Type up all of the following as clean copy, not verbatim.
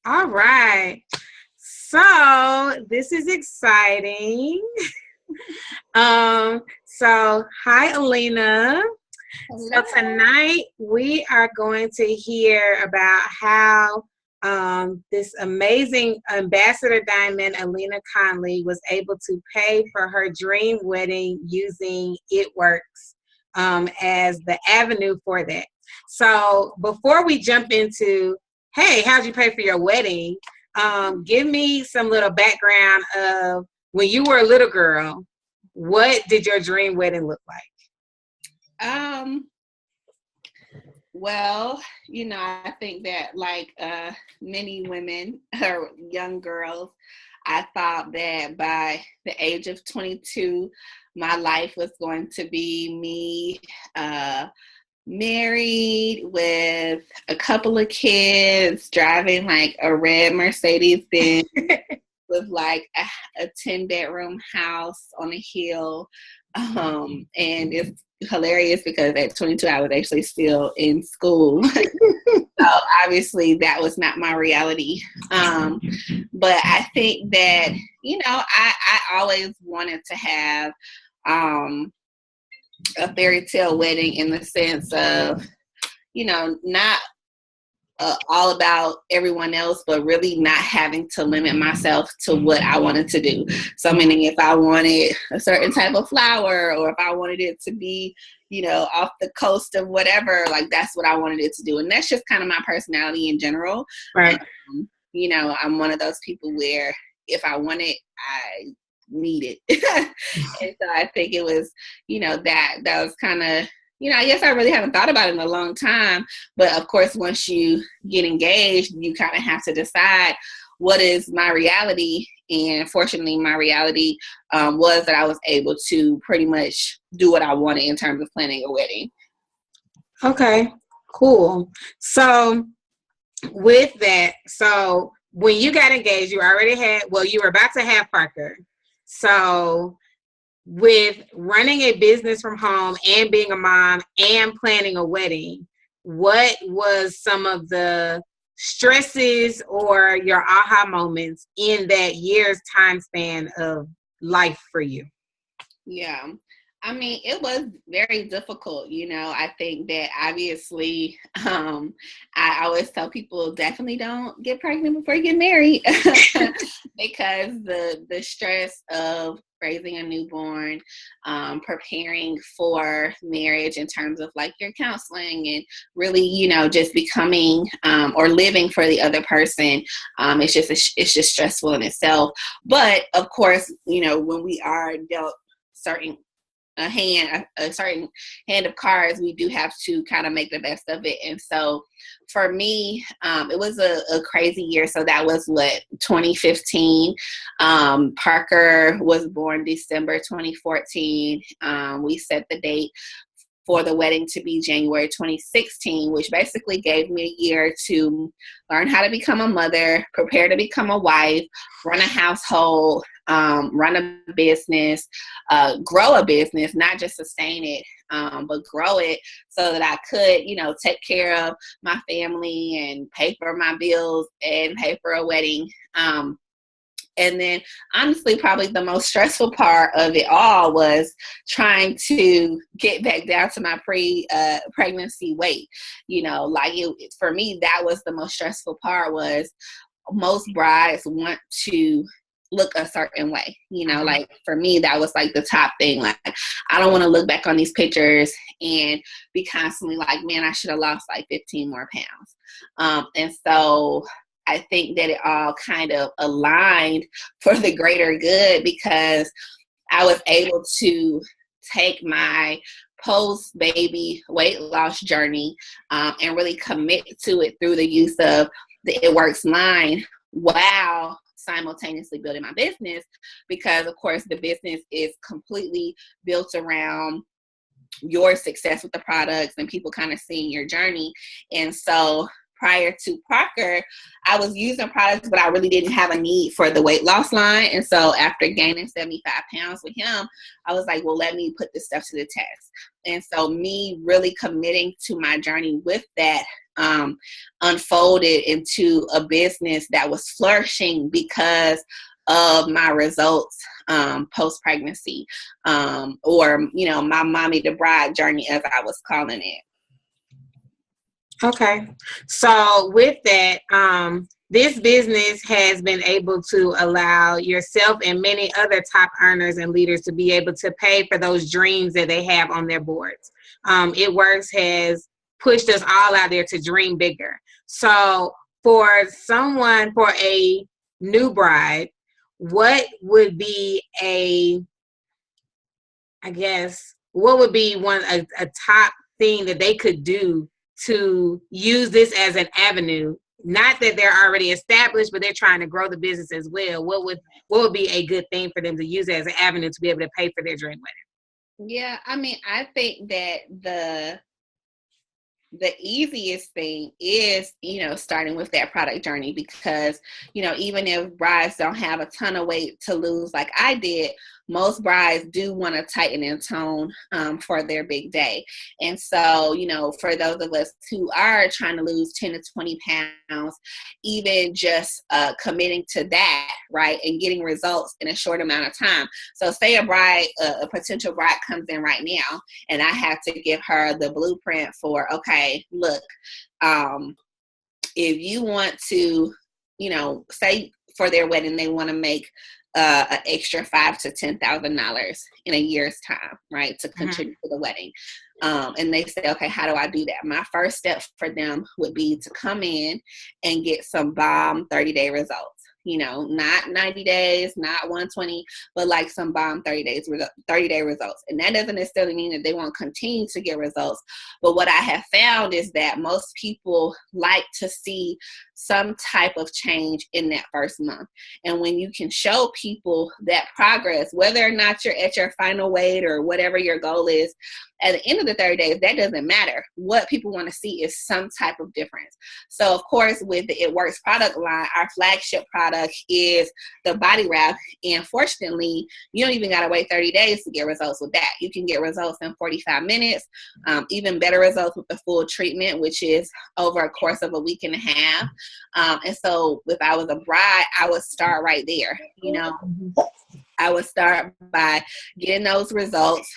All right. So this is exciting. Hi, Alena. So Hello. tonight we are going to hear about how this amazing Ambassador Diamond, Alena Conley, was able to pay for her dream wedding using It Works as the avenue for that. So before we jump into, hey, how'd you pay for your wedding? Give me some little background of when you were a little girl. What did your dream wedding look like? Um, well, I think that like many women or young girls, I thought that by the age of 22, my life was going to be me married with a couple of kids, driving like a red Mercedes Benz with like a 10-bedroom house on a hill. And it's hilarious because at 22, I was actually still in school. So obviously that was not my reality. But I think that, I always wanted to have a fairy tale wedding in the sense of, not all about everyone else, but really not having to limit myself to what I wanted to do. So meaning if I wanted a certain type of flower, or if I wanted it to be, off the coast of whatever, like that's what I wanted it to do. And that's just kind of my personality in general. Right. I'm one of those people where if I want it, I need it. And so I think it was, that was kind of, I guess I really haven't thought about it in a long time. But of course, once you get engaged, you kind of have to decide what is my reality. And fortunately, my reality was that I was able to pretty much do what I wanted in terms of planning a wedding. Okay, cool. So with that, so when you got engaged, you already had, well, you were about to have Parker. So with running a business from home and being a mom and planning a wedding, what was some of the stresses or your aha moments in that year's time span of life for you? Yeah. I mean, it was very difficult, I think that obviously, I always tell people definitely don't get pregnant before you get married because the stress of raising a newborn, preparing for marriage in terms of like your counseling and really, just becoming or living for the other person, it's just stressful in itself. But of course, when we are dealt a certain hand of cards, we do have to kind of make the best of it. And so for me, it was a crazy year. So that was 2015. Parker was born December 2014. We set the date for the wedding to be January 2016, which basically gave me a year to learn how to become a mother, prepare to become a wife, run a household, run a business, grow a business, not just sustain it, but grow it so that I could, take care of my family and pay for my bills and pay for a wedding. And then honestly, probably the most stressful part of it all was trying to get back down to my pregnancy weight. For me, that was the most stressful part. Was most brides want to look a certain way, like for me, that was like the top thing. Like, I don't want to look back on these pictures and be constantly like, man, I should have lost like 15 more pounds. And so I think that it all kind of aligned for the greater good because I was able to take my post-baby weight loss journey and really commit to it through the use of the It Works line while simultaneously building my business, because of course the business is completely built around your success with the products and people kind of seeing your journey. And so prior to Parker, I was using products, but I really didn't have a need for the weight loss line. And so after gaining 75 pounds with him, I was like, well, let me put this stuff to the test. And so me really committing to my journey with that unfolded into a business that was flourishing because of my results post-pregnancy, or, my mommy to bride journey, as I was calling it. Okay. So with that, this business has been able to allow yourself and many other top earners and leaders to be able to pay for those dreams that they have on their boards. It Works has pushed us all out there to dream bigger. So for a new bride, what would be a top thing that they could do to use this as an avenue? Not that they're already established, but they're trying to grow the business as well. What would be a good thing for them to use as an avenue to be able to pay for their dream wedding? Yeah, I think that the easiest thing is, starting with that product journey, because, even if brides don't have a ton of weight to lose like I did, most brides do want to tighten and tone for their big day. And so, for those of us who are trying to lose 10 to 20 pounds, even just committing to that, right, and getting results in a short amount of time. So say a potential bride comes in right now, and I have to give her the blueprint for, okay, look, if you want to, say for their wedding, they want to make an extra $5,000 to $10,000 in a year's time, right, to contribute to the wedding. And they say, okay, how do I do that? My first step for them would be to come in and get some bomb 30-day results. Not 90 days, not 120, but like some bomb 30-day results. And that doesn't necessarily mean that they won't continue to get results. But what I have found is that most people like to see some type of change in that first month. And when you can show people that progress, whether or not you're at your final weight or whatever your goal is, at the end of the 30 days, that doesn't matter. What people want to see is some type of difference. So, of course, with the It Works product line, our flagship product is the body wrap. And fortunately, you don't even got to wait 30 days to get results with that. You can get results in 45 minutes, even better results with the full treatment, which is over a course of a week and a half. And so if I was a bride, I would start right there. I would start by getting those results.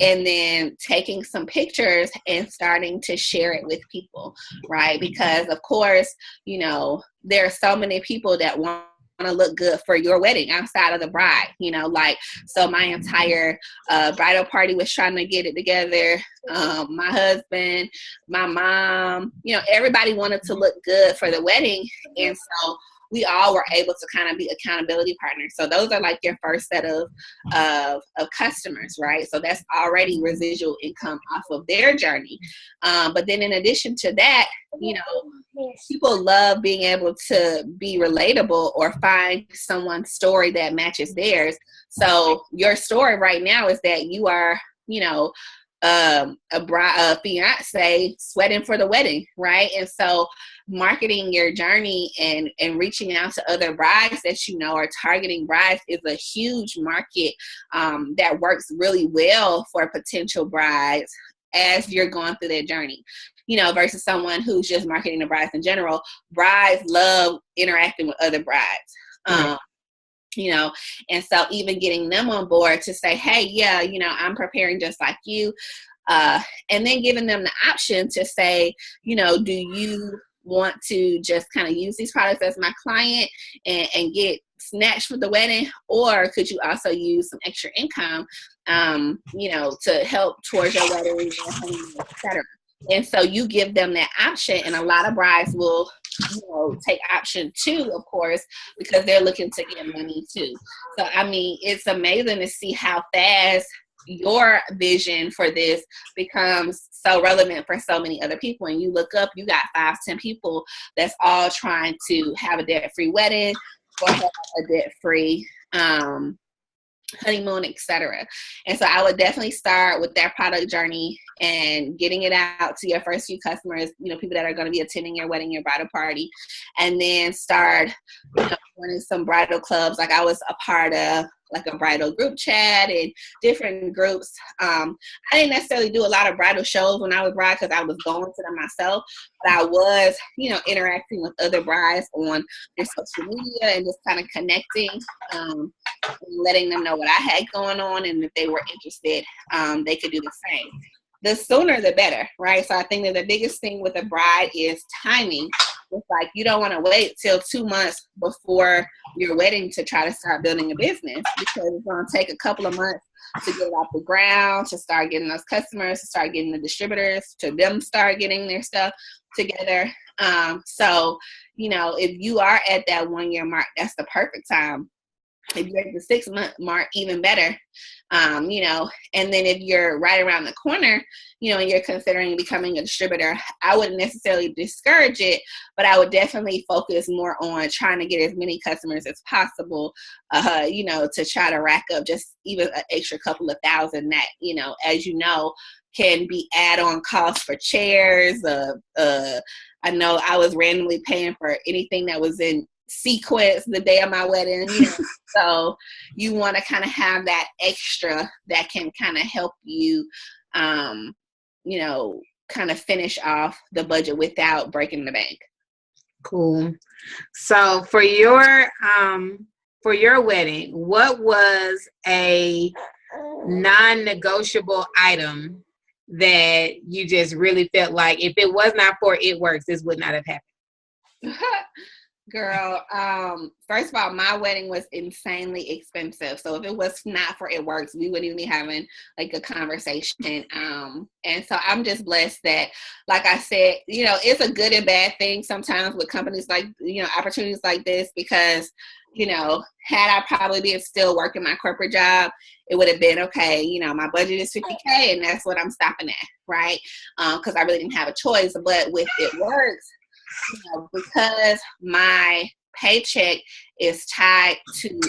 And then taking some pictures and starting to share it with people, right? Because, of course, there are so many people that want to look good for your wedding outside of the bride, so my entire bridal party was trying to get it together. My husband, my mom, everybody wanted to look good for the wedding. And so we all were able to kind of be accountability partners. So those are like your first set of customers, right? So that's already residual income off of their journey. But then in addition to that, people love being able to be relatable or find someone's story that matches theirs. So your story right now is that you are, a fiance sweating for the wedding, right? And so marketing your journey and reaching out to other brides that or targeting brides is a huge market that works really well for potential brides as you're going through their journey, versus someone who's just marketing the brides in general. Brides love interacting with other brides. And so even getting them on board to say, hey, yeah, I'm preparing just like you. And then giving them the option to say, do you want to just kind of use these products as my client and get snatched for the wedding? Or could you also use some extra income, to help towards your wedding, etc. And so you give them that option, and a lot of brides will, take option 2, of course, because they're looking to get money too. So, it's amazing to see how fast your vision for this becomes so relevant for so many other people. And you look up, you got 5-10 people that's all trying to have a debt-free wedding or have a debt-free honeymoon, etc. And so I would definitely start with that product journey and getting it out to your first few customers, people that are going to be attending your wedding, your bridal party, and then start joining some bridal clubs. Like I was a part of like a bridal group chat and different groups. I didn't necessarily do a lot of bridal shows when I was bride because I was going to them myself, but I was, interacting with other brides on their social media and just kind of connecting, and letting them know what I had going on, and if they were interested, they could do the same. The sooner the better, right? So I think that the biggest thing with a bride is timing. It's like you don't want to wait till 2 months before your wedding to try to start building a business, because it's going to take a couple of months to get it off the ground, to start getting those customers, to start getting the distributors, to them start getting their stuff together. So, if you are at that 1 year mark, that's the perfect time. If you're at the 6 month mark, even better. And then if you're right around the corner, and you're considering becoming a distributor, I wouldn't necessarily discourage it, but I would definitely focus more on trying to get as many customers as possible, to try to rack up just even an extra couple of thousand that, can be add-on costs for chairs. I know I was randomly paying for anything that was in sequence the day of my wedding, so you want to kind of have that extra that can kind of help you, kind of finish off the budget without breaking the bank. Cool. So for your wedding, what was a non-negotiable item that you just really felt like if it was not for It Works, this would not have happened? Girl, first of all, my wedding was insanely expensive. So if it was not for It Works, we wouldn't even be having like a conversation. And so I'm just blessed that, like I said, it's a good and bad thing sometimes with companies like, opportunities like this, because, had I probably been still working my corporate job, it would have been okay. My budget is $50K and that's what I'm stopping at, right? Because I really didn't have a choice. But with It Works, because my paycheck is tied to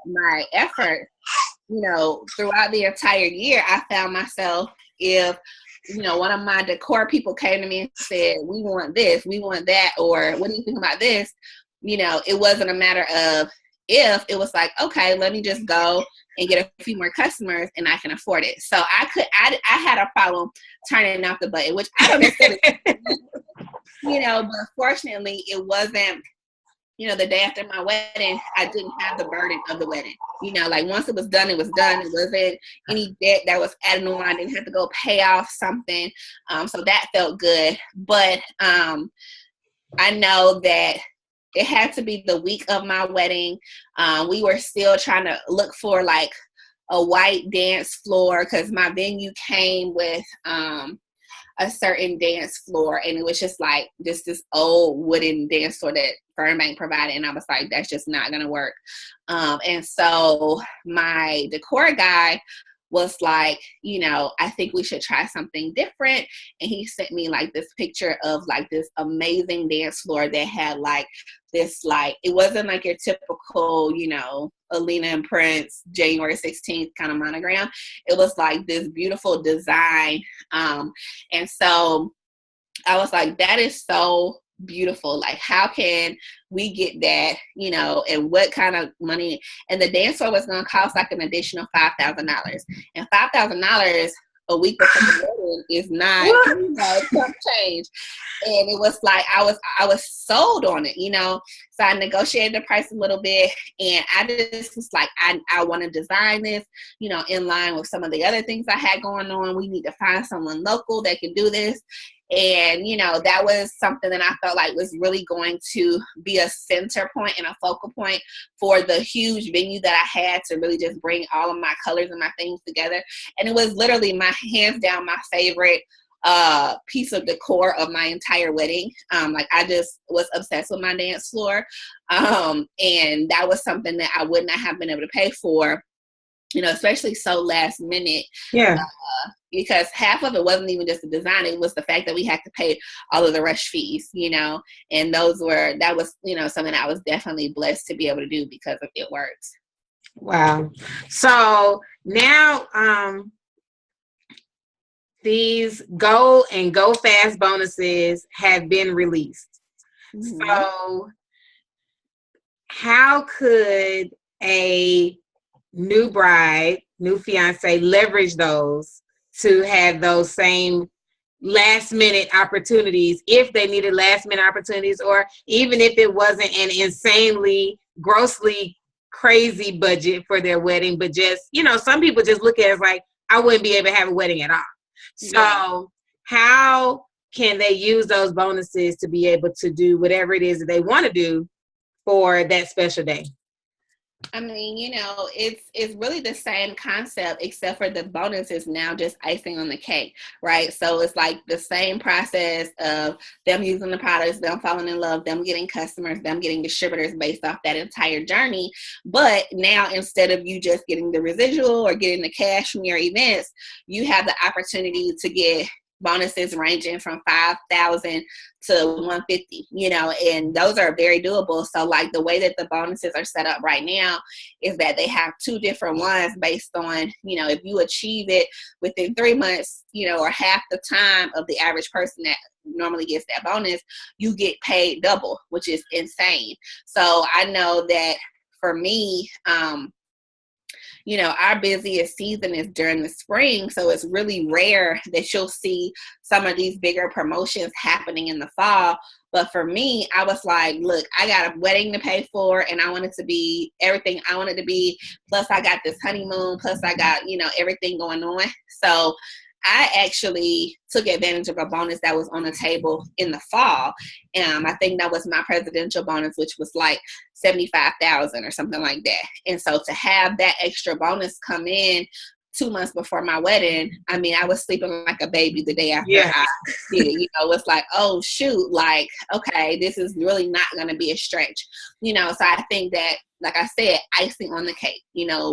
my effort, throughout the entire year, I found myself, if, one of my decor people came to me and said, we want this, we want that, or what do you think about this? It wasn't a matter of if, it was like, okay, let me just go and get a few more customers and I can afford it. So I had a problem turning off the button, which I don't necessarily but fortunately it wasn't, the day after my wedding, I didn't have the burden of the wedding. Like once it was done, it was done. It wasn't any debt that was added on. I didn't have to go pay off something. So that felt good. But I know that it had to be the week of my wedding. We were still trying to look for like a white dance floor because my venue came with a certain dance floor, and it was just like this old wooden dance floor that Fernbank provided, and I was like, that's just not gonna work. And so my decor guy was like, I think we should try something different. And he sent me like this picture of like this amazing dance floor that had like this, like, it wasn't like your typical, Alena and Prince, January 16th kind of monogram. It was like this beautiful design. And so I was like, that is so beautiful. Like, how can we get that, and what kind of money? And the dance floor was going to cost like an additional $5,000, and $5,000 a week before the wedding is not, tough change. And it was like, I was sold on it, so I negotiated the price a little bit, and I just was like, I want to design this, in line with some of the other things I had going on. We need to find someone local that can do this. And, that was something that I felt like was really going to be a center point and a focal point for the huge venue that I had to really just bring all of my colors and my things together. And it was literally hands down my favorite piece of decor of my entire wedding. Like, I just was obsessed with my dance floor. And that was something that I would not have been able to pay for, especially so last minute. Yeah. Because half of it wasn't even just the design. It was the fact that we had to pay all of the rush fees, and that was, something I was definitely blessed to be able to do because of It Works. Wow. So now, these Go and Go Fast bonuses have been released. Mm-hmm. So how could a new bride, new fiance leverage those to have those same last minute opportunities if they needed last minute opportunities, or even if it wasn't an insanely, grossly crazy budget for their wedding, but just, some people just look at it as like, I wouldn't be able to have a wedding at all. So how can they use those bonuses to be able to do whatever it is that they want to do for that special day? I mean, it's really the same concept, except for the bonus is now just icing on the cake, right? So it's like the same process of them using the products, them falling in love, them getting customers, them getting distributors based off that entire journey. But now, instead of you just getting the residual or getting the cash from your events, you have the opportunity to get bonuses ranging from 5,000 to 150, and those are very doable. So like the way that the bonuses are set up right now is that they have two different ones based on, if you achieve it within 3 months, or half the time of the average person that normally gets that bonus, you get paid double, which is insane. So I know that for me, our busiest season is during the spring. So it's really rare that you'll see some of these bigger promotions happening in the fall. But for me, I was like, look, I got a wedding to pay for, and I want it to be everything I want it to be. Plus I got this honeymoon, plus I got, everything going on. So I actually took advantage of a bonus that was on the table in the fall. I think that was my presidential bonus, which was like 75,000 or something like that. And so to have that extra bonus come in 2 months before my wedding, I mean, I was sleeping like a baby the day after I did it. It's like, oh shoot, like, okay, this is really not going to be a stretch. So I think that, like I said, icing on the cake.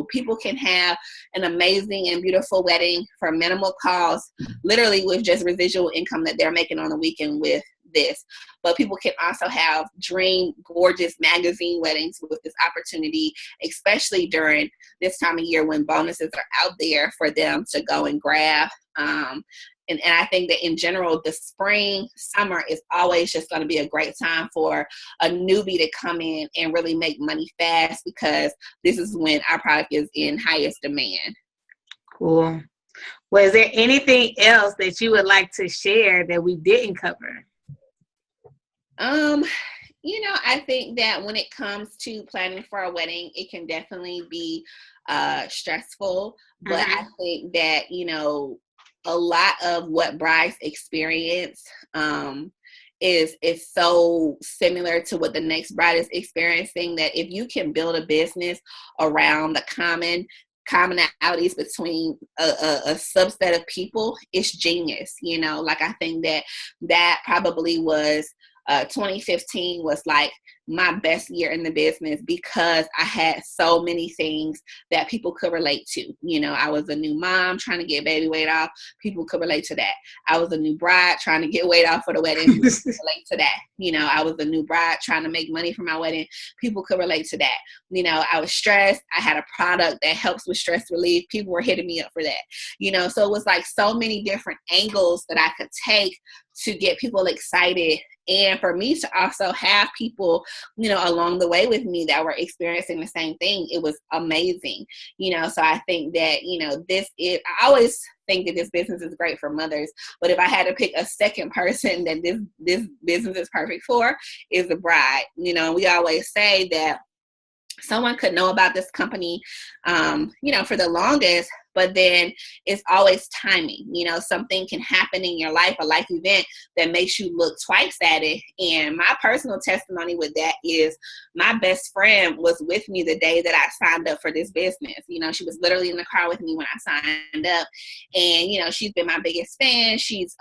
People can have an amazing and beautiful wedding for minimal cost, literally with just residual income that they're making on the weekend with this. But people can also have dream, gorgeous magazine weddings with this opportunity, especially during this time of year when bonuses are out there for them to go and grab. And I think that in general, the spring, summer is always just going to be a great time for a newbie to come in and really make money fast, because this is when our product is in highest demand. Cool. Well, is there anything else that you would like to share that we didn't cover? I think that when it comes to planning for a wedding, it can definitely be stressful. But I think that, a lot of what brides experience is so similar to what the next bride is experiencing, that if you can build a business around the commonalities between a subset of people, it's genius. Like I think that probably was 2015 was like my best year in the business, because I had so many things that people could relate to. I was a new mom trying to get baby weight off. People could relate to that. I was a new bride trying to get weight off for the wedding. People could relate to that. I was a new bride trying to make money for my wedding. People could relate to that. I was stressed. I had a product that helps with stress relief. People were hitting me up for that. So it was like so many different angles that I could take to get people excited, and for me to also have people, along the way with me that were experiencing the same thing. It was amazing. So I think that, I always think that this business is great for mothers, but if I had to pick a second person that this business is perfect for, is the bride. We always say that someone could know about this company, for the longest, but then it's always timing. Something can happen in your life, a life event that makes you look twice at it. And my personal testimony with that is my best friend was with me the day that I signed up for this business. She was literally in the car with me when I signed up. And, she's been my biggest fan. She's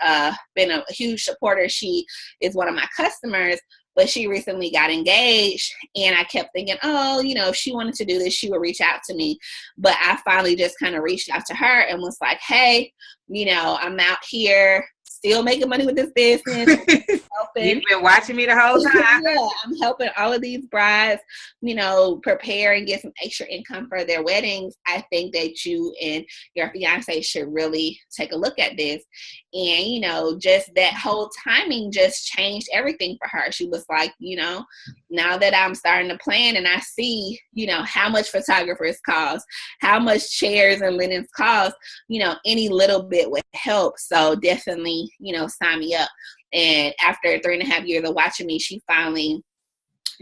been a huge supporter. She is one of my customers. But she recently got engaged, and I kept thinking, if she wanted to do this, she would reach out to me. But I finally just kind of reached out to her and was like, hey, I'm out here still making money with this business. You've been watching me the whole time. Yeah, I'm helping all of these brides, prepare and get some extra income for their weddings. I think that you and your fiance should really take a look at this. And, you know, just that whole timing just changed everything for her. She was like, you know, now that I'm starting to plan and I see, you know, how much photographers cost, how much chairs and linens cost, you know, any little bit would help. So definitely, you know, sign me up. And after 3.5 years of watching me, she finally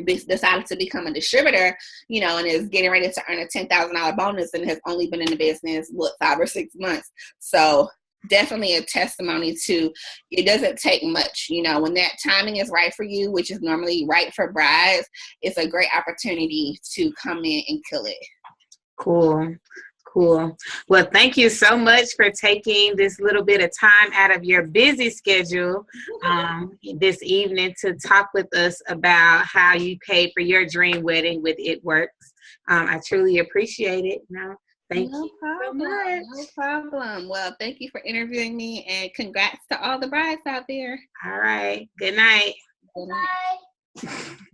decided to become a distributor, you know, and is getting ready to earn a $10,000 bonus and has only been in the business, 5 or 6 months. So definitely a testimony to, it doesn't take much, you know, when that timing is right for you, which is normally right for brides, it's a great opportunity to come in and kill it. Cool. Well, thank you so much for taking this little bit of time out of your busy schedule this evening to talk with us about how you paid for your dream wedding with It Works. I truly appreciate it. Thank you so much. No problem. Well, thank you for interviewing me, and congrats to all the brides out there. All right. Good night. Good night.